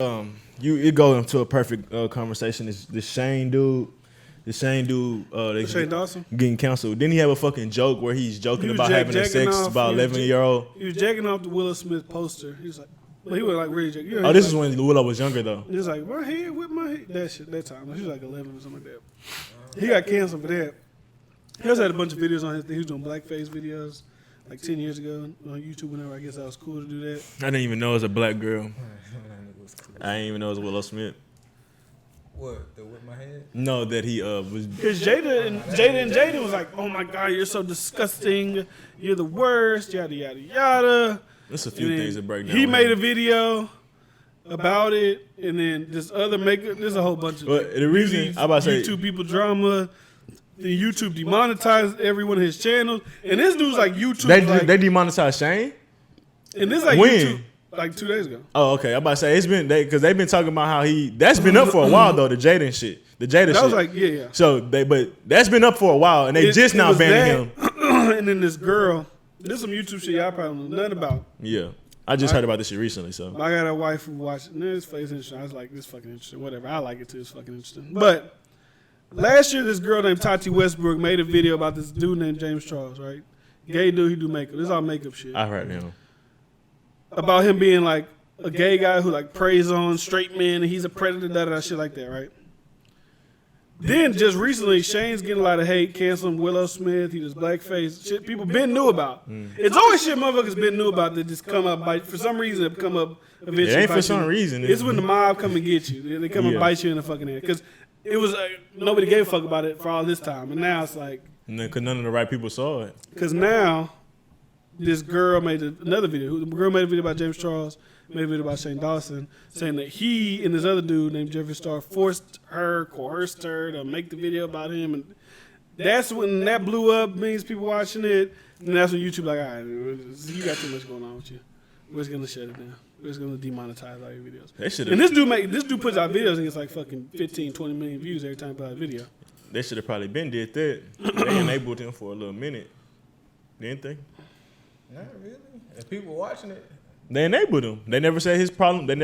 It go into a perfect conversation. The Shane dude, Shane Dawson getting canceled. Didn't he have a fucking joke where he's joking about having sex about 11-year-old? He was jacking off the Willow Smith poster. He was like, well, he was like really jacking. You know, this is when Willow was younger though. He was like, my head with my head. That shit. That time, he was like 11 or something like that. He got canceled for that. He also had a bunch of videos on his thing. He was doing blackface videos like 10 years ago on YouTube. Whenever I guess that was cool to do that. I didn't even know it was a black girl. I didn't even know it was Willow Smith. What? The With My Head? No, that he was. Because Jada was like, oh my God, you're so disgusting. You're the worst. Yada, yada, yada. There's a few things that break down. He made a video about it. And then this other there's a whole bunch of the reason, I'm about to say. YouTube people drama. Then YouTube demonetized every one of his channels. And this dude's like YouTube. They demonetized Shane? And this like when? YouTube. Like 2 days ago. Oh, okay. I'm about to say it's been because they've been talking about how that's been up for a while though. The Jada shit, That was like yeah. So but that's been up for a while, and they just now banning him. And then this girl, this some YouTube shit y'all probably know nothing about. Yeah, I just heard about this shit recently. So I got a wife who watched it. This face interesting. I was like, this fucking interesting. Whatever. I like it too. It's fucking interesting. But last year, this girl named Tati Westbrook made a video about this dude named James Charles. Right, gay dude. He do makeup. This is all makeup shit. I heard him. About him being like a gay guy who like preys on straight men and he's a predator, da shit like that, right? Then just recently, Shane's getting a lot of hate, canceling Willow Smith. He does blackface shit. People been knew about. It's always shit motherfuckers been knew about that just come up for some reason. It come up eventually. It ain't for some reason. It's when the mob come and get you. They come and bite you in the fucking head because it was nobody gave a fuck about it for all this time, and now it's like because none of the right people saw it. Because now. This girl made another video. The girl made a video about James Charles, made a video about Shane Dawson, saying that he and this other dude named Jeffree Star coerced her to make the video about him. And that's when that blew up, millions of people watching it. And that's when YouTube like, all right, you got too much going on with you. We're just going to shut it down. We're just going to demonetize all your videos. And this dude puts out videos and gets like fucking 15, 20 million views every time he puts out a video. They should have probably been did that. They enabled him for a little minute. Didn't they? Not really. If people watching it, they enabled him. They never said his problem. They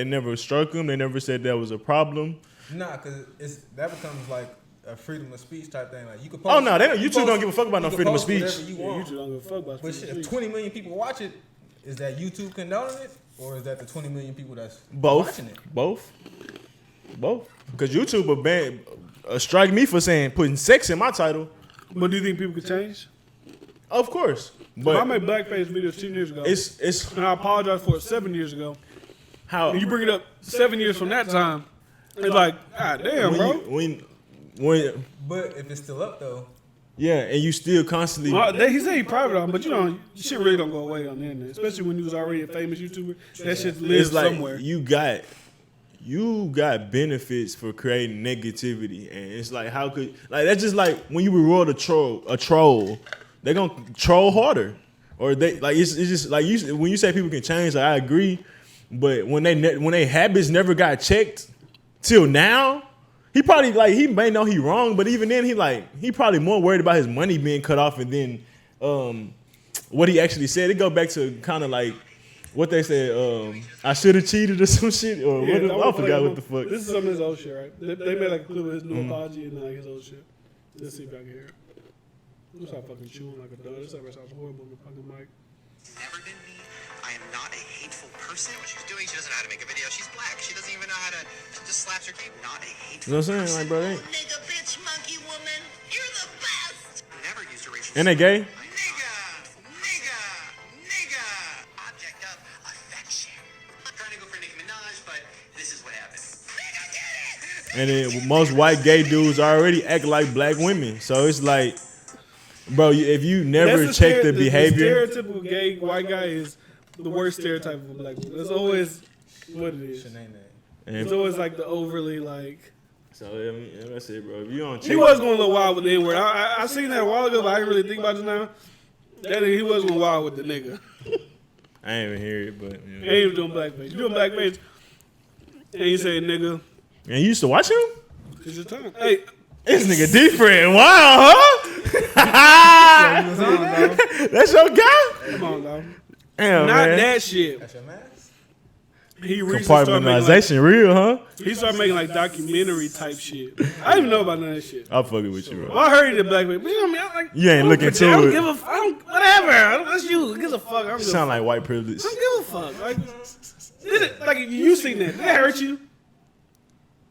never struck him. They never said that was a problem. Nah, because that becomes like a freedom of speech type thing. Like you could. Post, YouTube don't give a fuck about no freedom of speech. YouTube don't give a fuck about. But shit, if 20 million people watch it, is that YouTube condoning it, or is that the 20 million people that's watching it? Both. Because YouTube will strike me for putting sex in my title. But do you think people could change? Of course. But I made blackface videos 10 years ago. And I apologize for it 7 years ago. How? And you bring it up 7 years from that time. It's like, God damn, bro. But if it's still up though. Yeah, and you still constantly. He said he private on, but shit really don't go away on the internet, especially when you was already a famous YouTuber. That shit lives somewhere. You got benefits for creating negativity, and it's like how could that's just like when you reward a troll. They're gonna troll harder, or it's just like when you say people can change. Like, I agree, but when they habits never got checked till now, he probably he may know he wrong, but even then he probably more worried about his money being cut off and then what he actually said. It go back to kind of like what they said. I should have cheated or some shit, or I forgot what the fuck. This is some of his old shit, right? They made like a clip of his new apology and like his old shit. Let's see if I can hear it. I'm stop fucking chewing like a dog. This ever sounds horrible on the fucking mic. Never been me. I am not a hateful person. What she's doing, she doesn't know how to make a video. She's black. She doesn't even know how to. She just slaps her cape. Not a hateful. You know what I'm saying, like, bro? Nigga, bitch, monkey, woman. You're the best. Never used a racial. And they gay? Nigga. Object of affection. I'm trying to go for Nicki Minaj, but this is what happens. Nigga, get it. And then most white gay dudes already act like black women, so it's like. Bro, if you never check the behavior. The stereotypical gay white guy is the worst stereotype of a black woman. That's always what it is. It's always like the overly like. So I mean, that's it, bro. If you don't check. He was going a little wild with the N-word. I seen that a while ago, but I didn't really think about it now. He was going wild with the nigga. I ain't even hear it, but. He ain't even doing blackface. You doing blackface, and you say nigga. And you used to watch him? It's your time. Hey. This nigga different. Wow, huh? That's your guy? Come on, dog. Damn, Not man. that shit. That's your mask? He recently started making compartmentalization, real, huh? He started making like documentary type shit. I didn't even know about none of that shit. I'll fuck it with you, bro. Well, I heard he did blackface, but you know what I mean? Like, You ain't looking into I don't it. give a whatever. That's you. Who gives a fuck? I don't give a Sound fuck. like white privilege. I don't give a fuck. Like you seen that? Did that hurt you?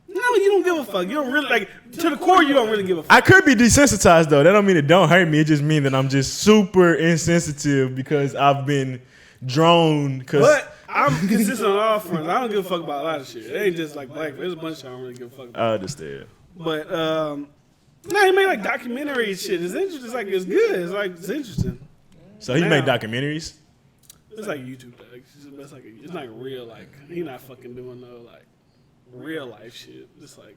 No, you don't give a fuck. You don't really like to the core. You don't really give a fuck. I could be desensitized though. That don't mean it don't hurt me. It just means that I'm just super insensitive because I've been drawn. But I'm consistent on all fronts. I don't give a fuck about a lot of shit. It ain't just like black. There's a bunch of shit I don't really give a fuck about. I understand. But nah, he made like documentary shit. It's interesting. It's like it's good. It's interesting. So he made documentaries. It's like YouTube. It's like real. Like he not fucking doing no like real life shit. Just like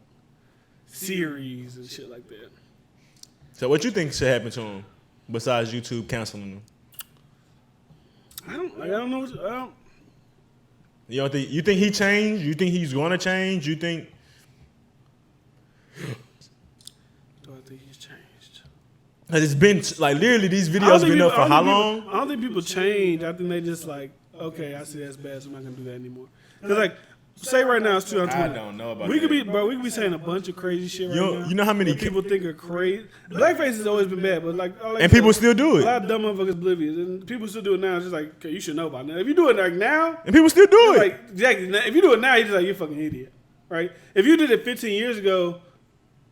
series and shit like that. So what you think should happen to him besides YouTube canceling him? I don't know. You don't think? You think he changed? You think he's going to change? You think? Do I think he's changed? Cause it's been like literally these videos been up for how long? I don't think people change. I think they just like, okay, I see that's bad, so I'm not gonna do that anymore. Cause like, say right now it's 2020. I don't know about we that. We could be saying a bunch of crazy shit right now. You know how many people think are crazy? Blackface has always been bad, but like and people still do a it. lot of dumb motherfuckers oblivious, and people still do it now. It's just like, okay, you should know by now. If you do it like now, And people still do it. like exactly. If you do it now, you're just like you're a fucking idiot, right? If you did it 15 years ago,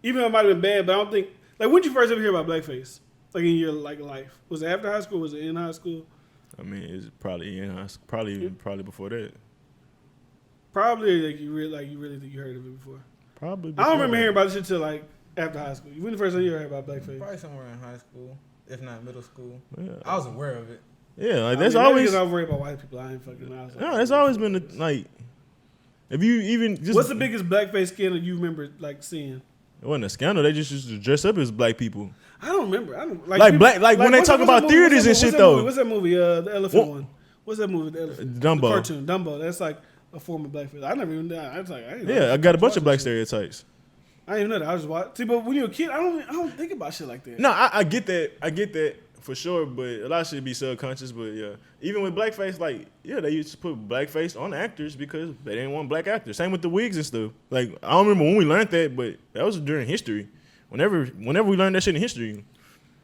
even though it might have been bad, but I don't think like when did you first ever hear about blackface? Like in your like life, was it after high school? Was it in high school? I mean, it's probably in high school, probably before that. Probably like you really think you heard of it before. Probably. I don't remember hearing about this shit till like after high school. When the first time you heard about blackface? Probably somewhere in high school, if not middle school. Yeah. I was aware of it. Yeah, like I that's mean, always. I was worried about white people. I ain't fucking. I was like, No, that's always been like. If you even just. What's the biggest blackface scandal you remember like seeing? It wasn't a scandal. They just used to dress up as black people. I don't remember. I don't Like black, like when they talk about theaters and shit though. What's that movie? The elephant one. What's that movie? The elephant. Dumbo. The cartoon. Dumbo. That's like a form of blackface. I never even. I was like, I didn't know. Yeah, I got a bunch of black Shit. stereotypes. I didn't even know that. I was watching. See, but when you're a kid, I don't think about shit like that. No, I get that. I get that for sure. But a lot of shit be subconscious. But yeah, even with blackface, like yeah, they used to put blackface on actors because they didn't want black actors. Same with the wigs and stuff. Like I don't remember when we learned that, but that was during history. Whenever we learned that shit in history.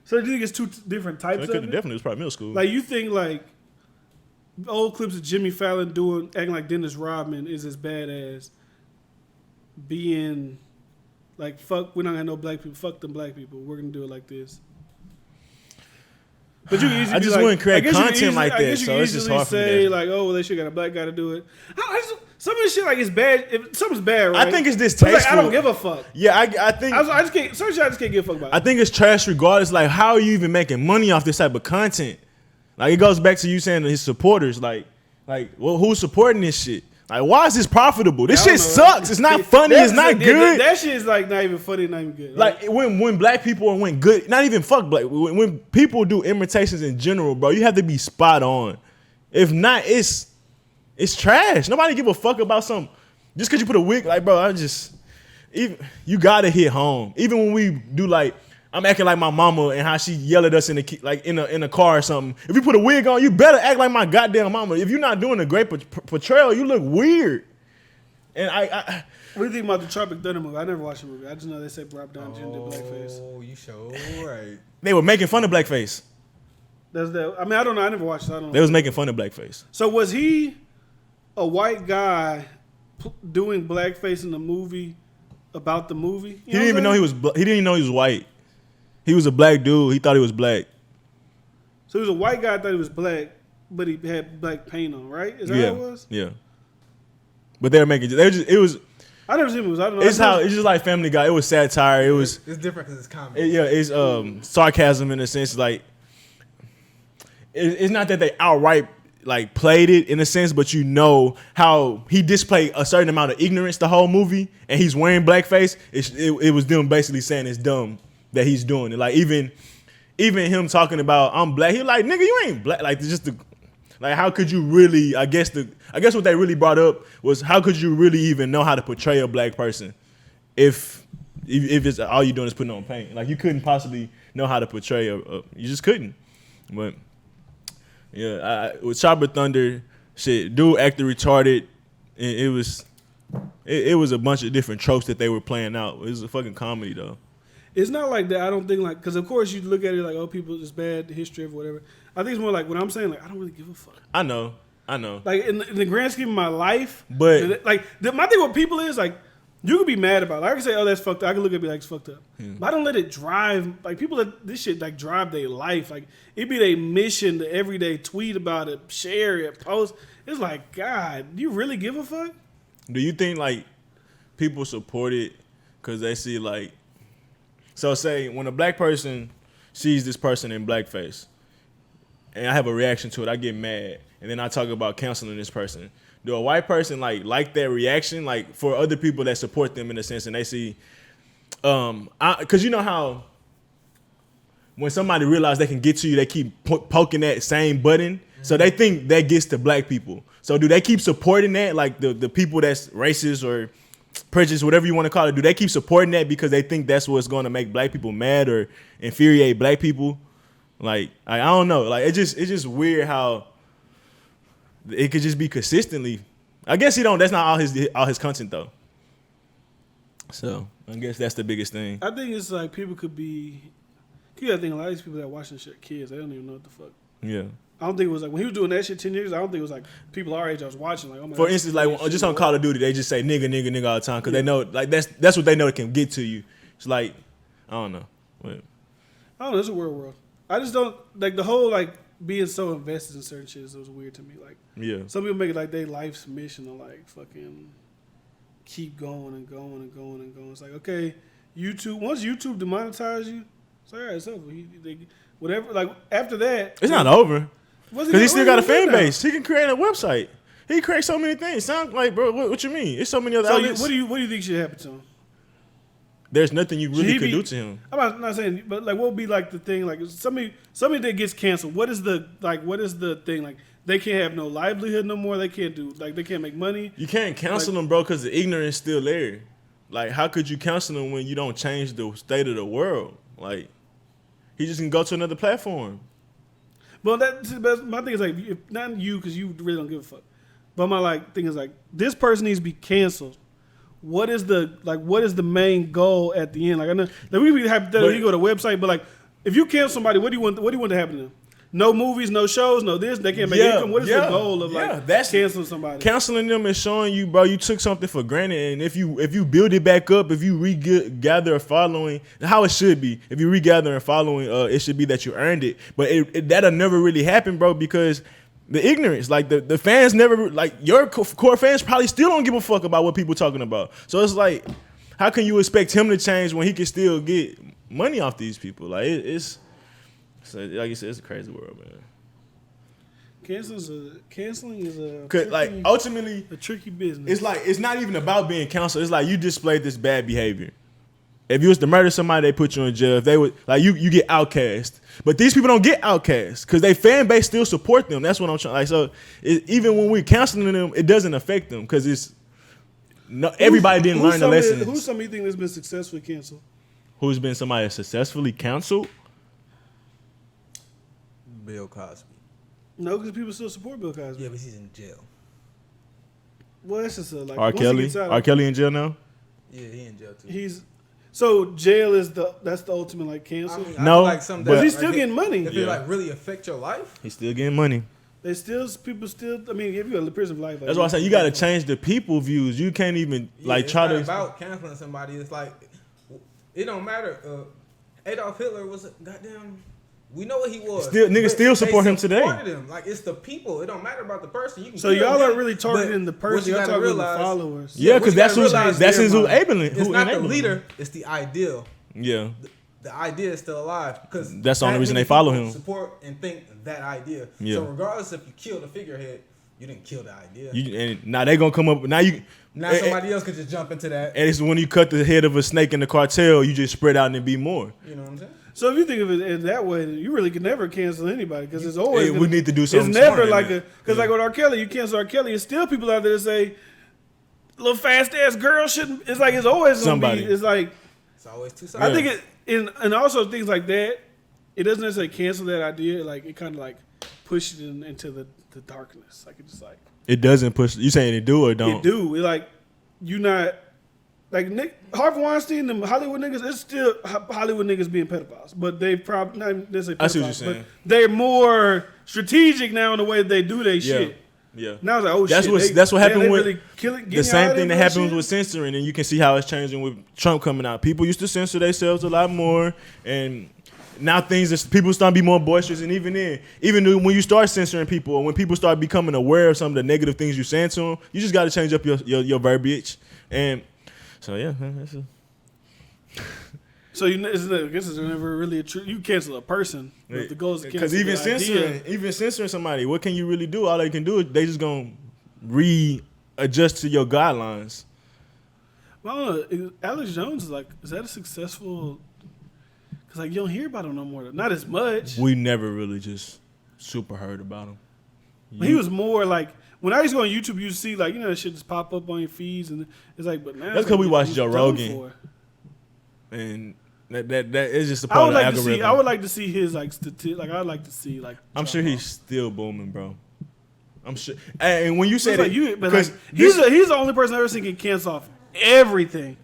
So do you think it's two different types It of could it? definitely was probably middle school. Like you think like old clips of Jimmy Fallon acting like Dennis Rodman is as bad as being like fuck, we're not gonna have no black people, fuck them black people, we're gonna do it like this. But you can easily I just be like, wouldn't create I guess you can content easily- like I that, guess you so can it's just easily hard for me say to- like, oh, well, they should got a black guy to do it. Some of this shit like is bad. If something's bad, right? I think it's So it's like, distasteful. I don't give a fuck. Yeah, I think. I just can't. Some shit I just can't give a fuck about. I think it's trash regardless. Like, how are you even making money off this type of content? Like, it goes back to you saying to his supporters, like, well, who's supporting this shit? Like, why is this profitable? This I don't shit know. sucks. It's not funny. It's not good. That shit is like not even funny, not even good. Like when black people or when good, not even fuck black. When people do imitations in general, bro, you have to be spot on. If not, it's trash. Nobody give a fuck about some. Just because you put a wig, like, bro, you gotta hit home. Even when we do like, I'm acting like my mama and how she yelled at us in a car or something. If you put a wig on, you better act like my goddamn mama. If you're not doing a great portrayal, you look weird. And what do you think about the Tropic Thunder movie? I never watched the movie. I just know they say Rob Down Jr. did blackface. Oh, you sure right. They were making fun of blackface. That's that. I mean, I don't know. I never watched it. I don't know. They was making fun of blackface. So was he a white guy doing blackface in the movie about the movie? He didn't even know he was. He didn't even know he was white. He was a black dude. He thought he was black. So he was a white guy. Thought he was black, but he had black paint on. Right? Is that Yeah, how it was? yeah. But they were making. It was. I never seen it. I don't know. It's just like Family Guy. It was satire. It was. It's different because it's comedy. It's sarcasm in a sense. Like it's not that they outright like played it in a sense, but you know how he displayed a certain amount of ignorance the whole movie, and he's wearing blackface. It was them basically saying it's dumb that he's doing it. Like even him talking about I'm black, he like, nigga, you ain't black. Like just like how could you really? I guess what they really brought up was how could you really even know how to portray a black person if it's all you doing is putting on paint? Like you couldn't possibly know how to portray you just couldn't. But yeah, with Chopper Thunder, shit, dude acted retarded. it was a bunch of different tropes that they were playing out. It was a fucking comedy though. It's not like that. I don't think like because of course you look at it like, oh, people it's bad history of whatever. I think it's more like what I'm saying. Like I don't really give a fuck. I know. Like in the grand scheme of my life, but like my thing with people is like you could be mad about it. Like, I can say, oh, that's fucked up. I can look at it and be like, it's fucked up. But I don't let it drive. Like people let this shit like drive their life. Like it be their mission to every day tweet about it, share it, post. It's like, God, do you really give a fuck? Do you think like people support it because they see like, so say when a black person sees this person in blackface and I have a reaction to it, I get mad. And then I talk about canceling this person. Do a white person like that reaction, like for other people that support them in a sense, and they see, because you know how when somebody realizes they can get to you, they keep poking that same button, so they think that gets to black people. So do they keep supporting that, like the people that's racist or prejudiced, whatever you want to call it? Do they keep supporting that because they think that's what's going to make black people mad or infuriate black people? Like I don't know, like it's just weird how. It could just be consistently. I guess that's not all his content though. So I guess that's the biggest thing. I think it's like people could be. You gotta think a lot of these people that watching shit kids. They don't even know what the fuck. Yeah. I don't think it was like when he was doing that shit 10 years. I don't think it was like people our age I was watching. Like, oh my For God, instance, like just on Call of Duty, they just say nigga, nigga, nigga all the time because they know like that's what they know it can get to you. It's like I don't know. But, I don't know. It's a weird world. I just don't like the whole like being so invested in certain shit. It was weird to me. Like. Yeah. Some people make it like their life's mission to like fucking keep going and going and going and going. It's like, okay, YouTube, once YouTube demonetize you, it's like, all right, it's over. Whatever, like, after that. It's not over. Because he still got a fan base. He can create a website. He can create so many things. Sound like, bro, what you mean? It's so many other outlets. What do you think should happen to him? There's nothing you really could do to him. I'm not saying, but like, what would be like the thing? Like, somebody that gets canceled, what is the thing? Like, they can't have no livelihood no more. They can't they can't make money. You can't cancel them, bro, because the ignorance is still there. Like, how could you cancel them when you don't change the state of the world? Like, he just can go to another platform. Well, my thing is like, if, not you, because you really don't give a fuck. But my thing is like, this person needs to be canceled. What is the main goal at the end? Like I know that we be hypothetical. You go to a website, but like if you cancel somebody, what do you want to happen to them? No movies, no shows, no this. They can't make income. What is the goal of that's canceling somebody? Canceling them is showing you, bro, you took something for granted, and if you build it back up, if you regather a following, how it should be. If you regather a following, it should be that you earned it. But that'll never really happen, bro, because. The ignorance, like the fans never, like your core fans probably still don't give a fuck about what people talking about. So it's like, how can you expect him to change when he can still get money off these people? Like it's like you said, it's a crazy world, man. Canceling is a tricky, like ultimately a tricky business. It's like it's not even about being canceled. It's like you displayed this bad behavior. If you was to murder somebody, they put you in jail. If they would, like you get outcast. But these people don't get outcast because their fan base still support them. That's what I'm trying. Like so, even when we're canceling them, it doesn't affect them because everybody didn't learn the lessons. Who's somebody you think that's been successfully canceled? Who's been somebody successfully canceled? Bill Cosby. No, because people still support Bill Cosby. Yeah, but he's in jail. Well, that's just like R. Kelly. R. Kelly in jail now? Yeah, he in jail too. So jail is that's the ultimate like cancel. I no, like but he's still getting money. If it like really affect your life, he's still getting money. People still. I mean, if you got a prison for life, that's why I say you got to change the people views. You can't even try to. About canceling somebody, it's like it don't matter. Adolf Hitler was a goddamn. We know what he was. Niggas still support him today. Him. Like it's the people. It don't matter about the person. You can so y'all aren't really targeting the person. Y'all targeting the followers. Yeah, because that's his enabling. It's not the leader. It's the ideal. Yeah. The idea is still alive because that's the only reason they follow him. Support and think that idea. Yeah. So regardless if you kill the figurehead, you didn't kill the idea. And now they gonna come up. Now somebody else could just jump into that. And it's when you cut the head of a snake in the cartel, you just spread out and be more. You know what I'm saying? So if you think of it in that way, you really can never cancel anybody because it's always we need to do something. It's never like because like with R. Kelly, you cancel R. Kelly, it's still people out there that say little fast ass girl shouldn't. It's like it's always somebody. It's like it's always two sides. I think and also things like that. It doesn't necessarily cancel that idea. Like it kind of like pushes it into the darkness. Like it's just like It doesn't push. You saying it do or don't? It do. It like you not like Harvey Weinstein, them Hollywood niggas. It's still Hollywood niggas being pedophiles, but they probably not necessarily pedophiles. I see what you're saying. But they're more strategic now in the way they do their shit. Yeah. Now it's like, oh that's shit. That's what happened with really the same thing that happens with censoring, and you can see how it's changing with Trump coming out. People used to censor themselves a lot more, and now people start to be more boisterous. And even when you start censoring people, or when people start becoming aware of some of the negative things you're saying to them, you just got to change up your verbiage. And so yeah, that's a So I guess it's never really a true. You cancel a person, but the goal is to cancel. Because even censoring somebody, what can you really do? All they can do is they just gonna readjust to your guidelines. Well, I don't know. Alex Jones is that a successful? Because you don't hear about him no more. Not as much. We never really just super heard about him. He was more like when I used to go on YouTube, you see that shit just pop up on your feeds, and it's like, but now that's because we watch Joe Rogan, and that is just a part of the algorithm. I would like to see his statistic. I'd like to see I'm sure he's still booming, bro. I'm sure. And when you say that, he's the only person I've ever seen can cancel off everything.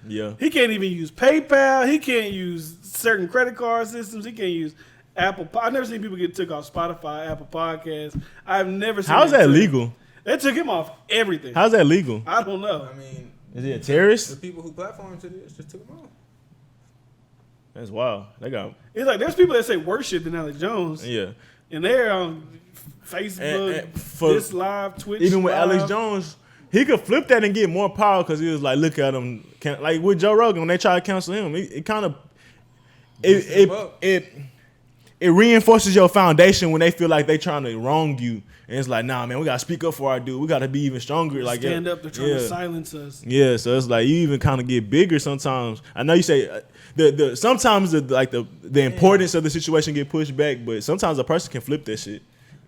Yeah. He can't even use PayPal. He can't use certain credit card systems. He can't use Apple. I've never seen people get took off Spotify, Apple Podcasts. I've never seen. How's that legal? They took him off everything. How's that legal? I don't know. I mean, is he a terrorist? The people who platformed to this just took him off. That's wild. It's like there's people that say worse shit than Alex Jones. Yeah. And they're on Facebook, this live, Twitch. Even with Alex Jones, he could flip that and get more power because he was like, look at him. Like with Joe Rogan, when they try to cancel him, it kind of it reinforces your foundation when they feel like they trying to wrong you. And it's like, nah, man, we gotta speak up for our dude. We gotta be even stronger. Stand up. They're trying to silence us. Yeah, so it's like you even kind of get bigger sometimes. I know you say sometimes the importance of the situation get pushed back, but sometimes a person can flip that shit,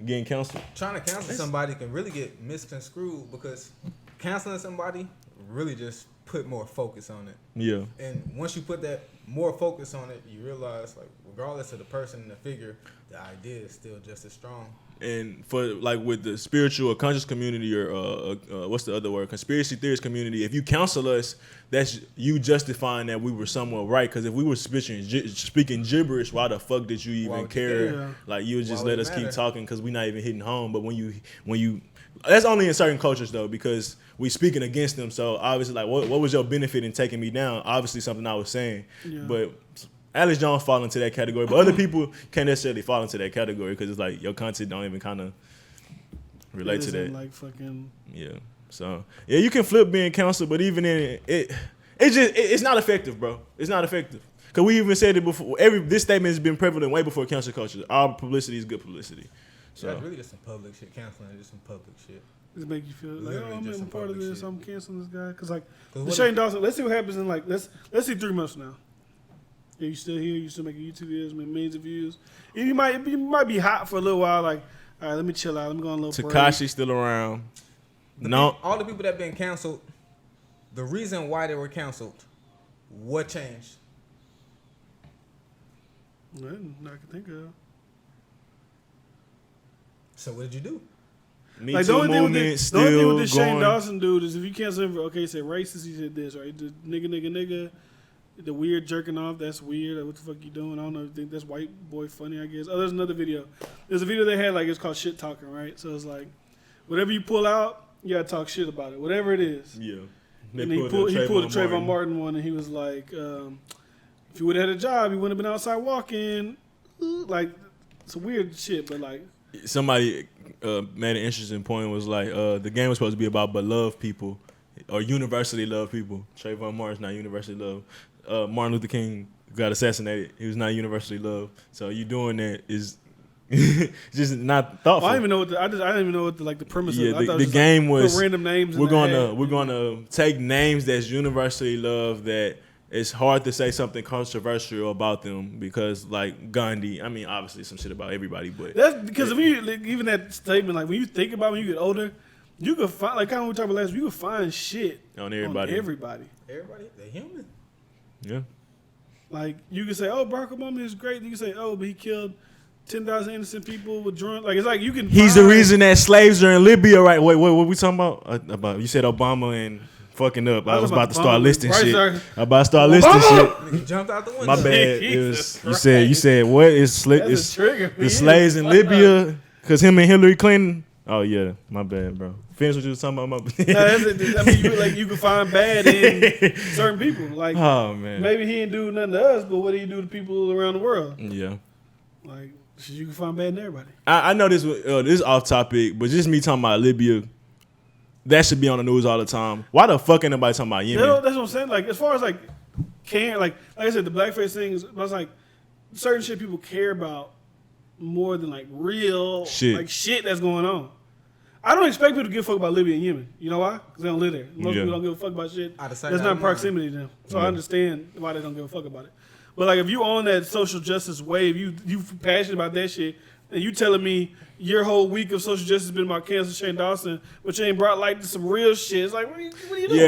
getting canceled. Trying to cancel somebody can really get misconstrued because canceling somebody really just put more focus on it. Yeah. And once you put that more focus on it, you realize regardless of the person and the figure, the idea is still just as strong. And for with the spiritual or conscious community or what's the other word, conspiracy theorist community, if you counsel us, that's you justifying that we were somewhat right. Because if we were speaking gibberish, why the fuck did you even care? Yeah. You would just let us keep talking because we're not even hitting home. But when you that's only in certain cultures though, because we speaking against them. So obviously, what was your benefit in taking me down? Obviously, something I was saying, but. Alex Jones fall into that category, but other people can't necessarily fall into that category because it's your content don't even kind of relate to that. Yeah. So yeah, you can flip being canceled, but even in it's not effective, bro. It's not effective because we even said it before. This statement has been prevalent way before cancel culture. All publicity is good publicity. So that's really just some public shit. Canceling is just some public shit. Just make you feel I'm a part of this. I'm canceling this guy because the Shane Dawson. Let's see what happens in let's see 3 months from now. Yeah, you still here? You still making YouTube videos, make millions of views? You might be hot for a little while. All right, let me chill out. Let me go on a little break. Tekashi's still around. All the people that been canceled. The reason why they were canceled. What changed? Nothing I can think of. So what did you do? Me Too movement still going. The only thing with this Shane Dawson dude is if you cancel him for he said racist, he said this, right? The nigga. The weird jerking off, that's weird. What the fuck you doing? I don't know. I think that's white boy funny, I guess. Oh, there's another video. There's a video they had, it's called shit talking, right? So it's whatever you pull out, you gotta talk shit about it. Whatever it is. Yeah. And he pulled a Trayvon Martin one, and he was like, if you would have had a job, you wouldn't have been outside walking. Some weird shit, but Somebody made an interesting point, was the game was supposed to be about beloved people or universally loved people. Trayvon Martin's not universally loved. Martin Luther King got assassinated. He was not universally loved. So you doing that is just not thoughtful. Well, I didn't even know I didn't even know what the premise. Yeah, of the game was put random names. We're gonna take names that's universally loved that it's hard to say something controversial about them because Gandhi. I mean, obviously some shit about everybody, but that's because even that statement, when you think about when you get older. You could find kind of what we talked about last week. You could find shit on everybody. Everybody, they're human. Yeah. You could say, "Oh, Barack Obama is great." And you can say, "Oh, but he killed 10,000 innocent people with drunk. Like it's like you can. He's the reason that slaves are in Libya, right? Wait, what we talking about? About you said Obama and fucking up. I was about to start listing shit. I about to start listing shit. He jumped out the window. My bad. It was you said what is the slaves in Libya? Because him and Hillary Clinton. Oh yeah, my bad, bro. Finish what you was talking about. My bad. I mean, you can find bad in certain people. Like, oh man, maybe he didn't do nothing to us, but what did he do to people around the world? Yeah, like you can find bad in everybody. I know this is off topic, but just me talking about Libya. That should be on the news all the time. Why the fuck ain't nobody talking about Yemen? That's what I'm saying. Like as far as like care, like I said, the blackface thing is. I was like certain shit people care about more than like real shit that's going on. I don't expect people to give a fuck about Libya and Yemen. You know why? Because they don't live there. Most people don't give a fuck about shit. That's not proximity to them. So I understand why they don't give a fuck about it. But like if you on that social justice wave, you passionate about that shit, and you telling me your whole week of social justice has been about canceling Shane Dawson, but you ain't brought light to some real shit. It's like, what are you doing?